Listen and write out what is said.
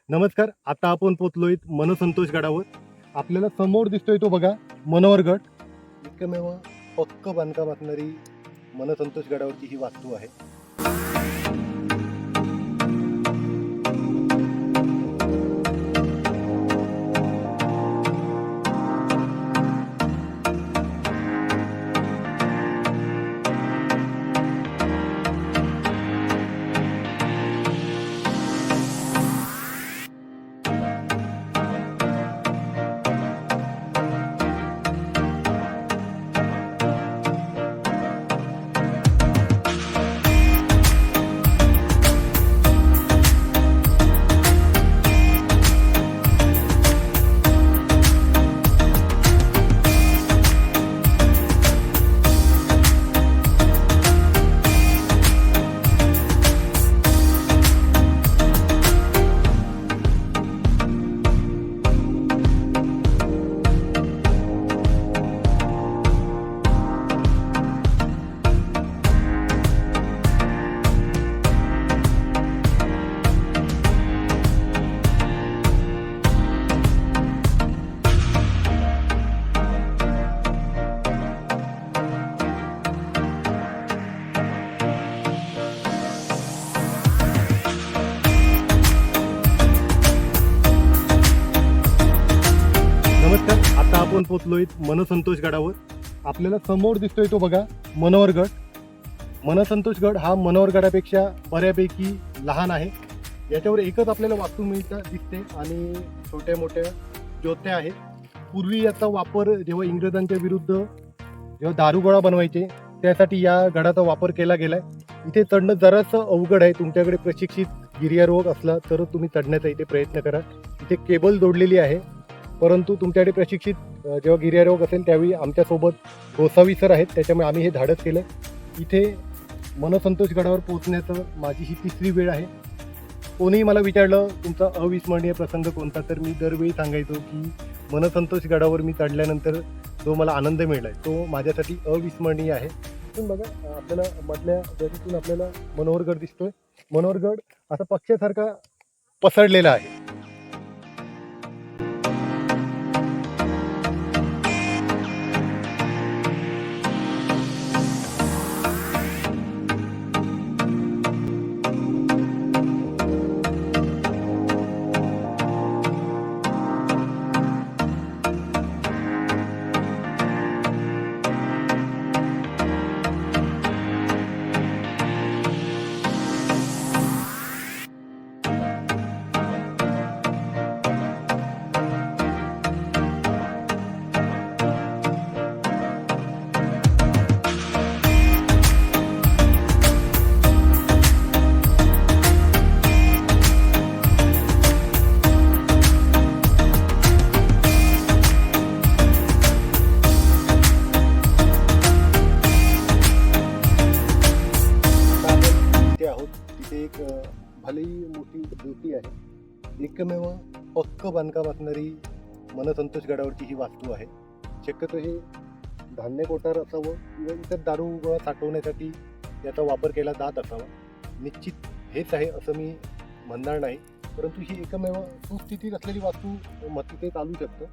नमस्कार. आता आपण पोचलोय मनसंतोष गडावर. आपल्याला समोर दिसतोय तो बघा मनोहरगड. एकमेव पक्क बांधकाम असणारी मनसंतोष गडावरची ही वास्तू आहे. नमस्कार. आता आपण पोचलोय मनसंतोष गडावर. आपल्याला समोर दिसतोय तो बघा मनोहरगड. मनसंतोष गड हा मनोहरगडापेक्षा बऱ्यापैकी लहान आहे. याच्यावर एकच आपल्याला वास्तू दिसते आणि छोट्या मोठ्या ज्योत्या आहेत. पूर्वी याचा वापर जेव्हा इंग्रजांच्या विरुद्ध जेव्हा दारुगोळा बनवायचे त्यासाठी या गडाचा वापर केला गेलाय. इथे चढणं जरासं अवघड आहे. तुमच्याकडे प्रशिक्षित गिर्यारोहक असला तर तुम्ही चढण्याचा इथे प्रयत्न करा. इथे केबल जोडलेली आहे, परंतु तुमच्याकडे प्रशिक्षित जेव्हा गिर्यारोहक असेल त्यावेळी आमच्यासोबत गोसावी सर आहेत, त्याच्यामुळे आम्ही हे धाडस केलं. इथे मनसंतोष गडावर पोहोचण्याचं माझी ही 3री वेळ आहे. कोणीही मला विचारलं तुमचा अविस्मरणीय प्रसंग कोणता, तर मी दरवेळी सांगायचो की मनसंतोष गडावर मी चढल्यानंतर जो मला आनंद मिळाला तो माझ्यासाठी अविस्मरणीय आहे. पण बघा आपल्याला मधल्या दरीतून आपल्याला मनोहरगड दिसतोय. मनोहरगड असा पक्षासारखा पसरलेला आहे. एक भलेही मोठी ज्योती आहे. एकमेव पक्क बांधकाम असणारी मनसंतोष गडावरची ही वास्तू आहे. शक्यतो हे धान्य कोठार असावं किंवा इतर दारू गोळा साठवण्यासाठी याचा वापर केला जात असावा. निश्चित हेच आहे असं मी म्हणणार नाही, परंतु ही एकमेव सुस्थितीत असलेली वास्तू तिथे चालू शकतं.